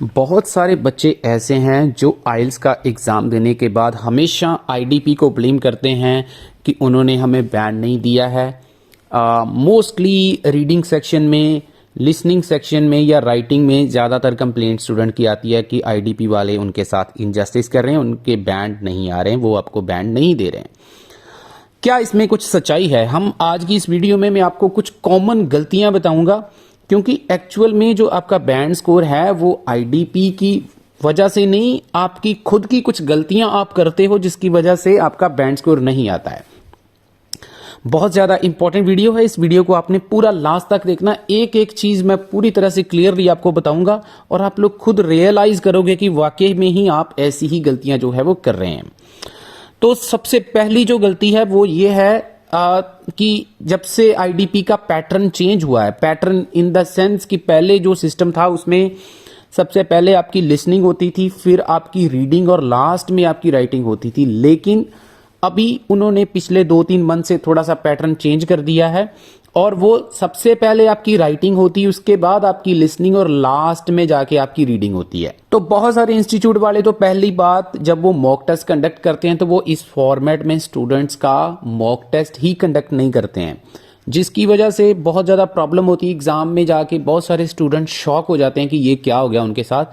बहुत सारे बच्चे ऐसे हैं जो आइल्स का एग्ज़ाम देने के बाद हमेशा आईडीपी को ब्लेम करते हैं कि उन्होंने हमें बैंड नहीं दिया है। मोस्टली रीडिंग सेक्शन में, लिसनिंग सेक्शन में या राइटिंग में ज़्यादातर कंप्लेंट स्टूडेंट की आती है कि आईडीपी वाले उनके साथ इनजस्टिस कर रहे हैं, उनके बैंड नहीं आ रहे हैं, वो आपको बैंड नहीं दे रहे हैं। क्या इसमें कुछ सच्चाई है? हम आज की इस वीडियो में मैं आपको कुछ कॉमन गलतियां बताऊंगा, क्योंकि एक्चुअल में जो आपका बैंड स्कोर है वो आईडीपी की वजह से नहीं, आपकी खुद की कुछ गलतियां आप करते हो जिसकी वजह से आपका बैंड स्कोर नहीं आता है। बहुत ज्यादा इंपॉर्टेंट वीडियो है, इस वीडियो को आपने पूरा लास्ट तक देखना। एक एक चीज मैं पूरी तरह से क्लियरली आपको बताऊंगा और आप लोग खुद रियलाइज करोगे कि वाकई में ही आप ऐसी ही गलतियां जो है वो कर रहे हैं। तो सबसे पहली जो गलती है वो ये है कि जब से आईडीपी का पैटर्न चेंज हुआ है, पैटर्न इन द सेंस कि पहले जो सिस्टम था उसमें सबसे पहले आपकी लिसनिंग होती थी, फिर आपकी रीडिंग और लास्ट में आपकी राइटिंग होती थी। लेकिन अभी उन्होंने पिछले 2-3 मंथ से थोड़ा सा पैटर्न चेंज कर दिया है और वो सबसे पहले आपकी राइटिंग होती है, उसके बाद आपकी लिसनिंग और लास्ट में जाके आपकी रीडिंग होती है। तो बहुत सारे इंस्टीट्यूट वाले तो पहली बात जब वो मॉक टेस्ट कंडक्ट करते हैं तो वो इस फॉर्मेट में स्टूडेंट्स का मॉक टेस्ट ही कंडक्ट नहीं करते हैं, जिसकी वजह से बहुत ज़्यादा प्रॉब्लम होती है। एग्जाम में जाके बहुत सारे स्टूडेंट शॉक हो जाते हैं कि ये क्या हो गया उनके साथ,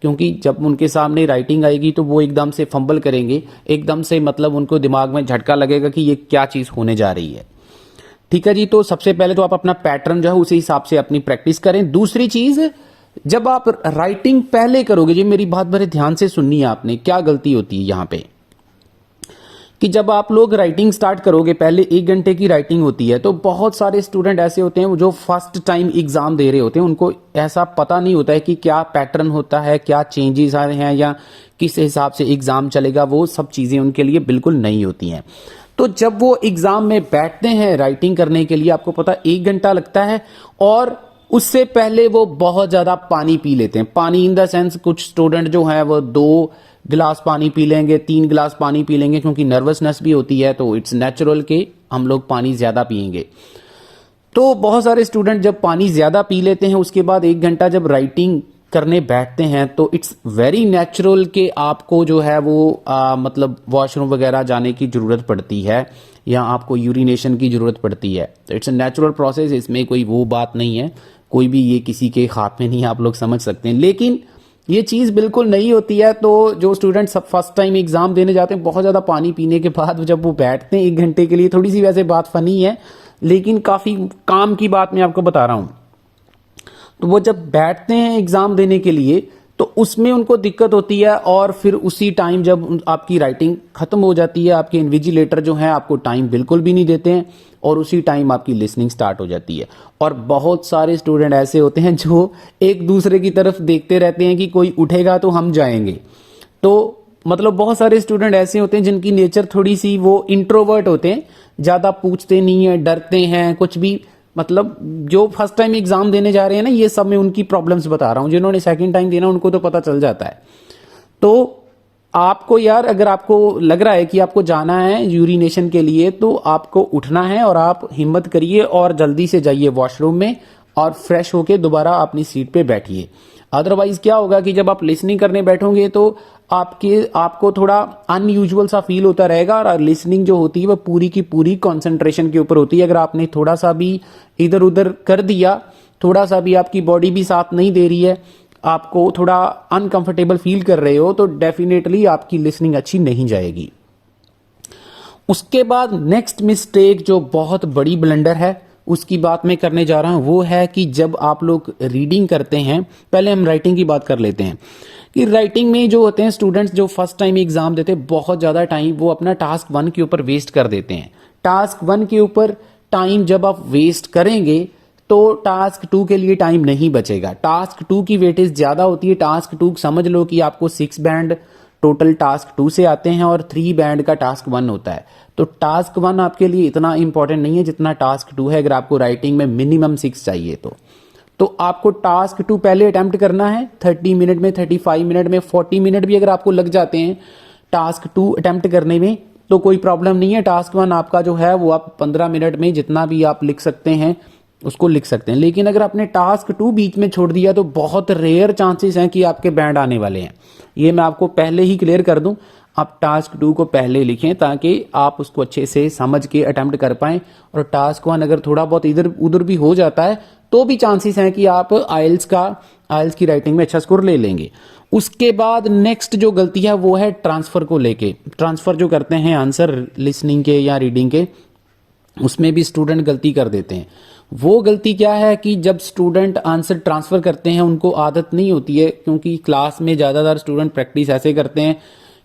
क्योंकि जब उनके सामने राइटिंग आएगी तो वो एकदम से फंबल करेंगे, एकदम से मतलब उनको दिमाग में झटका लगेगा कि ये क्या चीज़ होने जा रही है। ठीक है जी, तो सबसे पहले तो आप अपना पैटर्न जो है उसी हिसाब से अपनी प्रैक्टिस करें। दूसरी चीज, जब आप राइटिंग पहले करोगे, जी मेरी बात बड़े ध्यान से सुननी है आपने, क्या गलती होती है यहां पे कि जब आप लोग राइटिंग स्टार्ट करोगे, पहले 1 घंटे की राइटिंग होती है, तो बहुत सारे स्टूडेंट ऐसे होते हैं जो फर्स्ट टाइम एग्जाम दे रहे होते हैं, उनको ऐसा पता नहीं होता है कि क्या पैटर्न होता है, क्या चेंजेस आ रहे हैं या किस हिसाब से एग्जाम चलेगा। वो सब चीजें उनके लिए बिल्कुल नई होती हैं। तो जब वो एग्जाम में बैठते हैं राइटिंग करने के लिए, आपको पता 1 घंटा लगता है और उससे पहले वो बहुत ज्यादा पानी पी लेते हैं। पानी इन द सेंस, कुछ स्टूडेंट जो है वो 2 गिलास पानी पी लेंगे, 3 गिलास पानी पी लेंगे, क्योंकि नर्वसनेस भी होती है तो इट्स नेचुरल कि हम लोग पानी ज्यादा पिएंगे। तो बहुत सारे स्टूडेंट जब पानी ज्यादा पी लेते हैं, उसके बाद 1 घंटा जब राइटिंग करने बैठते हैं तो इट्स वेरी नेचुरल कि आपको जो है वो मतलब वॉशरूम वगैरह जाने की ज़रूरत पड़ती है या आपको यूरिनेशन की ज़रूरत पड़ती है। तो इट्स अ नेचुरल प्रोसेस, इसमें कोई वो बात नहीं है, कोई भी ये किसी के हाथ में नहीं है, आप लोग समझ सकते हैं। लेकिन ये चीज़ बिल्कुल नहीं होती है। तो जो स्टूडेंट सब फर्स्ट टाइम एग्जाम देने जाते हैं, बहुत ज़्यादा पानी पीने के बाद जब वो बैठते हैं 1 घंटे के लिए, थोड़ी सी वैसे बात फनी है लेकिन काफ़ी काम की बात मैं आपको बता रहा हूँ। तो वो जब बैठते हैं एग्जाम देने के लिए तो उसमें उनको दिक्कत होती है और फिर उसी टाइम जब आपकी राइटिंग खत्म हो जाती है, आपके इन्विजिलेटर जो है आपको टाइम बिल्कुल भी नहीं देते हैं और उसी टाइम आपकी लिसनिंग स्टार्ट हो जाती है। और बहुत सारे स्टूडेंट ऐसे होते हैं जो एक दूसरे की तरफ देखते रहते हैं कि कोई उठेगा तो हम जाएंगे। तो मतलब बहुत सारे स्टूडेंट ऐसे होते हैं जिनकी नेचर थोड़ी सी वो इंट्रोवर्ट होते हैं, ज्यादा पूछते नहीं है, डरते हैं कुछ भी। मतलब जो फर्स्ट टाइम एग्जाम देने जा रहे हैं ना, ये सब मैं उनकी प्रॉब्लम्स बता रहा हूं। जिन्होंने सेकंड टाइम देना उनको तो पता चल जाता है। तो आपको यार, अगर आपको लग रहा है कि आपको जाना है यूरिनेशन के लिए तो आपको उठना है और आप हिम्मत करिए और जल्दी से जाइए वॉशरूम में और फ्रेश होके दोबारा अपनी सीट पे बैठिए। अदरवाइज क्या होगा कि जब आप लिसनिंग करने बैठोगे तो आपको थोड़ा अनयूजुअल सा फील होता रहेगा। और लिसनिंग जो होती है वो पूरी की पूरी कंसंट्रेशन के ऊपर होती है। अगर आपने थोड़ा सा भी इधर उधर कर दिया, थोड़ा सा भी आपकी बॉडी भी साथ नहीं दे रही है, आपको थोड़ा अनकंफर्टेबल फील कर रहे हो, तो डेफिनेटली आपकी लिसनिंग अच्छी नहीं जाएगी। उसके बाद नेक्स्ट मिस्टेक जो बहुत बड़ी ब्लंडर है, उसकी बात मैं करने जा रहा हूं, वो है कि जब आप लोग रीडिंग करते हैं, पहले हम राइटिंग की बात कर लेते हैं कि राइटिंग में जो होते हैं स्टूडेंट्स जो फर्स्ट टाइम एग्जाम देते हैं, बहुत ज्यादा टाइम वो अपना टास्क 1 के ऊपर वेस्ट कर देते हैं। टास्क 1 के ऊपर टाइम जब आप वेस्ट करेंगे तो टास्क 2 के लिए टाइम नहीं बचेगा। टास्क 2 की वेटेज ज्यादा होती है। टास्क 2 समझ लो कि आपको 6 बैंड टोटल टास्क 2 से आते हैं और 3 बैंड का टास्क 1 होता है। तो टास्क 1 आपके लिए इतना इंपॉर्टेंट नहीं है जितना टास्क 2 है। अगर आपको राइटिंग में मिनिमम 6 चाहिए तो आपको टास्क 2 पहले अटेम्प्ट करना है 30 मिनट में, 35 मिनट में, 40 मिनट भी अगर आपको लग जाते हैं टास्क 2 अटेम्प्ट करने में तो कोई प्रॉब्लम नहीं है। टास्क 1 आपका जो है वो आप 15 मिनट में जितना भी आप लिख सकते हैं उसको लिख सकते हैं। लेकिन अगर आपने टास्क 2 बीच में छोड़ दिया तो बहुत रेयर चांसेस हैं कि आपके बैंड आने वाले हैं। ये मैं आपको पहले ही क्लियर कर दूं, आप टास्क 2 को पहले लिखें ताकि आप उसको अच्छे से समझ के अटेम्प्ट कर पाएं। और टास्क 1 अगर थोड़ा बहुत इधर उधर भी हो जाता है तो भी चांसेस हैं कि आप आइल्स की राइटिंग में अच्छा स्कोर ले लेंगे। उसके बाद नेक्स्ट जो गलती है वो है ट्रांसफर को लेके। ट्रांसफर जो करते हैं आंसर लिसनिंग के या रीडिंग के, उसमें भी स्टूडेंट गलती कर देते हैं। वो गलती क्या है कि जब स्टूडेंट आंसर ट्रांसफर करते हैं उनको आदत नहीं होती है, क्योंकि क्लास में ज़्यादातर स्टूडेंट प्रैक्टिस ऐसे करते हैं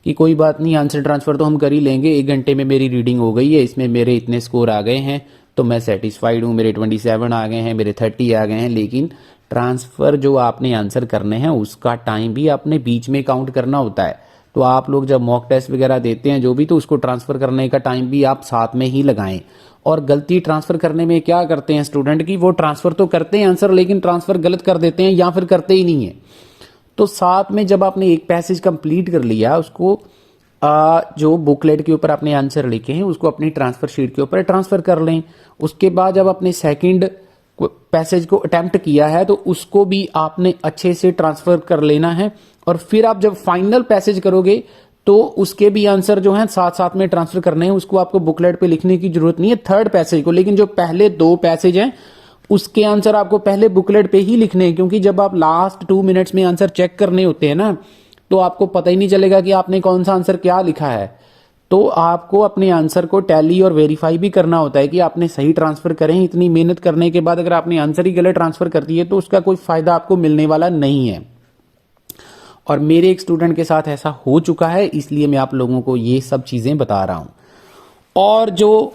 कि कोई बात नहीं, आंसर ट्रांसफर तो हम कर ही लेंगे, 1 घंटे में मेरी रीडिंग हो गई है, इसमें मेरे इतने स्कोर आ गए हैं तो मैं सेटिस्फाइड हूँ, मेरे 27 आ गए हैं, मेरे 30 आ गए हैं। लेकिन ट्रांसफर जो आपने आंसर करने हैं उसका टाइम भी आपने बीच में काउंट करना होता है। तो आप लोग जब मॉक टेस्ट वगैरह देते हैं जो भी, तो उसको ट्रांसफर करने का टाइम भी आप साथ में ही लगाएं। और गलती ट्रांसफर करने में क्या करते हैं स्टूडेंट की, वो ट्रांसफर तो करते हैं आंसर लेकिन ट्रांसफर गलत कर देते हैं या फिर करते ही नहीं है। तो साथ में जब आपने एक पैसेज कंप्लीट कर लिया, उसको जो बुकलेट के ऊपर आपने आंसर लिखे हैं उसको अपनी ट्रांसफर शीट के ऊपर ट्रांसफर कर लें। उसके बाद जब आपने सेकंड पैसेज को अटेम्प्ट किया है तो उसको भी आपने अच्छे से ट्रांसफर कर लेना है। और फिर आप जब फाइनल पैसेज करोगे तो उसके भी आंसर जो हैं साथ साथ में ट्रांसफर करने हैं। उसको आपको बुकलेट पे लिखने की जरूरत नहीं है थर्ड पैसेज को, लेकिन जो पहले 2 पैसेज हैं उसके आंसर आपको पहले बुकलेट पे ही लिखने हैं। क्योंकि जब आप लास्ट 2 मिनट्स में आंसर चेक करने होते हैं ना, तो आपको पता ही नहीं चलेगा कि आपने कौन सा आंसर क्या लिखा है। तो आपको अपने आंसर को टैली और वेरीफाई भी करना होता है कि आपने सही ट्रांसफर करें। इतनी मेहनत करने के बाद अगर आपने आंसर ही गलत ट्रांसफर कर दिए तो उसका कोई फायदा आपको मिलने वाला नहीं है। और मेरे एक स्टूडेंट के साथ ऐसा हो चुका है, इसलिए मैं आप लोगों को ये सब चीजें बता रहा हूं। और जो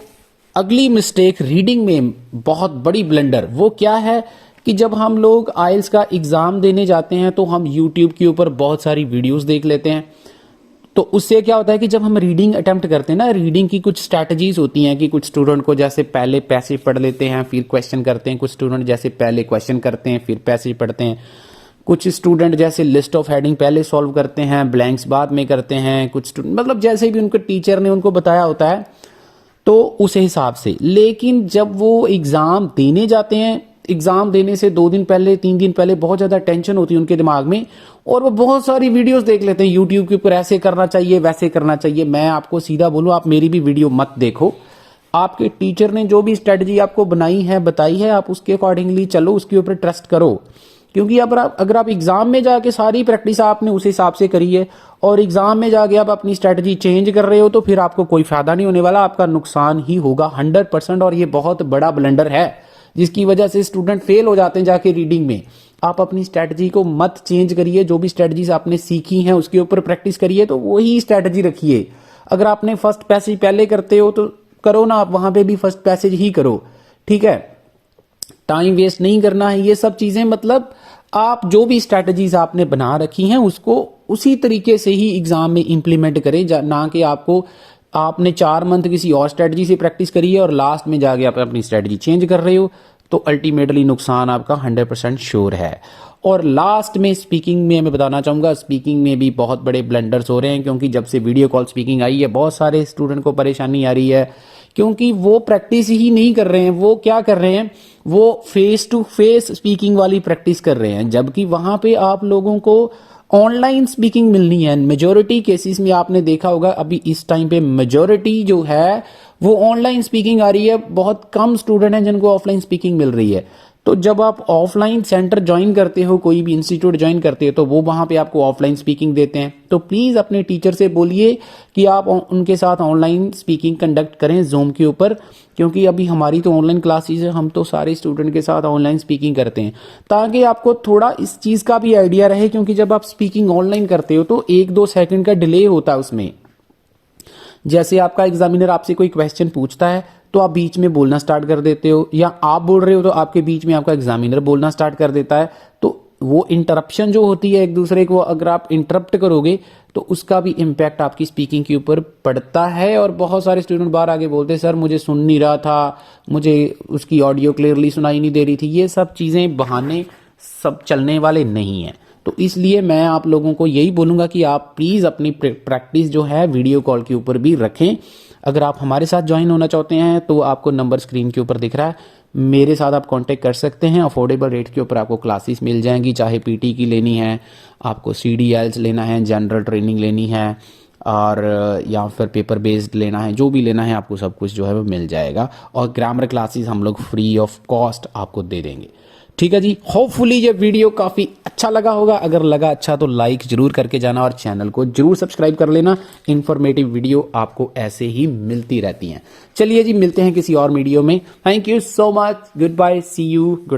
अगली मिस्टेक रीडिंग में बहुत बड़ी ब्लंडर, वो क्या है कि जब हम लोग आइल्स का एग्जाम देने जाते हैं तो हम यूट्यूब के ऊपर बहुत सारी वीडियोस देख लेते हैं। तो उससे क्या होता है कि जब हम रीडिंग अटेम्प्ट करते हैं ना, रीडिंग की कुछ स्ट्रैटेजीज होती हैं कि कुछ स्टूडेंट को जैसे पहले पैसेज पढ़ लेते हैं फिर क्वेश्चन करते हैं, कुछ स्टूडेंट जैसे पहले क्वेश्चन करते हैं फिर पैसेज पढ़ते हैं, कुछ स्टूडेंट जैसे लिस्ट ऑफ हेडिंग पहले सॉल्व करते हैं ब्लैंक्स बाद में करते हैं, कुछ स्टूडेंट मतलब जैसे भी उनके टीचर ने उनको बताया होता है तो उस हिसाब से। लेकिन जब वो एग्जाम देने जाते हैं, एग्जाम देने से 2 दिन पहले 3 दिन पहले बहुत ज्यादा टेंशन होती है उनके दिमाग में और वो बहुत सारी वीडियोस देख लेते हैं यूट्यूब के ऊपर, ऐसे करना चाहिए वैसे करना चाहिए। मैं आपको सीधा बोलूं, आप मेरी भी वीडियो मत देखो। आपके टीचर ने जो भी स्ट्रेटजी आपको बनाई है बताई है, आप उसके अकॉर्डिंगली चलो, उसके ऊपर ट्रस्ट करो। क्योंकि अगर आप एग्जाम में जाके सारी प्रैक्टिस आपने उस हिसाब से करी है और एग्जाम में जाके आप अपनी स्ट्रेटजी चेंज कर रहे हो तो फिर आपको कोई फायदा नहीं होने वाला, आपका नुकसान ही होगा 100%। और ये बहुत बड़ा ब्लंडर है जिसकी वजह से स्टूडेंट फेल हो जाते हैं जाके रीडिंग में। आप अपनी स्ट्रेटजी को मत चेंज करिए, जो भी स्ट्रेटजीज आपने सीखी हैं उसके ऊपर प्रैक्टिस करिए, तो वही स्ट्रेटजी रखिए। अगर आपने फर्स्ट पैसेज पहले करते हो तो करो ना, आप वहां पे भी फर्स्ट पैसेज ही करो, ठीक है। टाइम वेस्ट नहीं करना है, ये सब चीजें मतलब आप जो भी स्ट्रैटेजीज आपने बना रखी हैं उसको उसी तरीके से ही एग्जाम में इंप्लीमेंट करें, ना कि आपने 4 मंथ किसी और स्ट्रैटेजी से प्रैक्टिस करी है और लास्ट में जाके आप अपनी स्ट्रैटेजी चेंज कर रहे हो, तो अल्टीमेटली नुकसान आपका 100% श्योर है। और लास्ट में स्पीकिंग में मैं बताना चाहूंगा, स्पीकिंग में भी बहुत बड़े ब्लंडर्स हो रहे हैं, क्योंकि जब से वीडियो कॉल स्पीकिंग आई है बहुत सारे स्टूडेंट को परेशानी आ रही है, क्योंकि वो प्रैक्टिस ही नहीं कर रहे हैं। वो क्या कर रहे हैं, वो फेस टू फेस स्पीकिंग वाली प्रैक्टिस कर रहे हैं, जबकि वहां पे आप लोगों को ऑनलाइन स्पीकिंग मिलनी है। मेजोरिटी केसेस में आपने देखा होगा अभी इस टाइम पे मेजोरिटी जो है वो ऑनलाइन स्पीकिंग आ रही है, बहुत कम स्टूडेंट हैं जिनको ऑफलाइन स्पीकिंग मिल रही है। तो जब आप ऑफलाइन सेंटर ज्वाइन करते हो, कोई भी इंस्टीट्यूट ज्वाइन करते हो, तो वो वहां पे आपको ऑफलाइन स्पीकिंग देते हैं। तो प्लीज अपने टीचर से बोलिए कि आप उनके साथ ऑनलाइन स्पीकिंग कंडक्ट करें जूम के ऊपर, क्योंकि अभी हमारी तो ऑनलाइन क्लासेस है, हम तो सारे स्टूडेंट के साथ ऑनलाइन स्पीकिंग करते हैं, ताकि आपको थोड़ा इस चीज का भी आइडिया रहे। क्योंकि जब आप स्पीकिंग ऑनलाइन करते हो तो 1-2 सेकंड का डिले होता है उसमें। जैसे आपका एग्जामिनर आपसे कोई क्वेश्चन पूछता है तो आप बीच में बोलना स्टार्ट कर देते हो, या आप बोल रहे हो तो आपके बीच में आपका एग्जामिनर बोलना स्टार्ट कर देता है। तो वो इंटरप्शन जो होती है एक दूसरे को, अगर आप इंटरप्ट करोगे तो उसका भी इम्पैक्ट आपकी स्पीकिंग के ऊपर पड़ता है। और बहुत सारे स्टूडेंट बाहर आगे बोलते हैं सर मुझे सुन नहीं रहा था, मुझे उसकी ऑडियो क्लियरली सुनाई नहीं दे रही थी। ये सब चीजें बहाने सब चलने वाले नहीं है। तो इसलिए मैं आप लोगों को यही बोलूंगा कि आप प्लीज अपनी प्रैक्टिस जो है वीडियो कॉल के ऊपर भी रखें। अगर आप हमारे साथ ज्वाइन होना चाहते हैं तो आपको नंबर स्क्रीन के ऊपर दिख रहा है, मेरे साथ आप कांटेक्ट कर सकते हैं। अफोर्डेबल रेट के ऊपर आपको क्लासेस मिल जाएंगी, चाहे पीटी की लेनी है, आपको CDLs लेना है, जनरल ट्रेनिंग लेनी है, और या फिर पेपर बेस्ड लेना है, जो भी लेना है आपको सब कुछ जो है वो मिल जाएगा। और ग्रामर क्लासेस हम लोग फ्री ऑफ कॉस्ट आपको दे देंगे। ठीक है जी, होपफुली ये वीडियो काफ़ी अच्छा लगा होगा। अगर लगा अच्छा तो लाइक जरूर करके जाना और चैनल को जरूर सब्सक्राइब कर लेना। इंफॉर्मेटिव वीडियो आपको ऐसे ही मिलती रहती हैं। चलिए जी, मिलते हैं किसी और वीडियो में। Thank you so much, good bye, see you, good.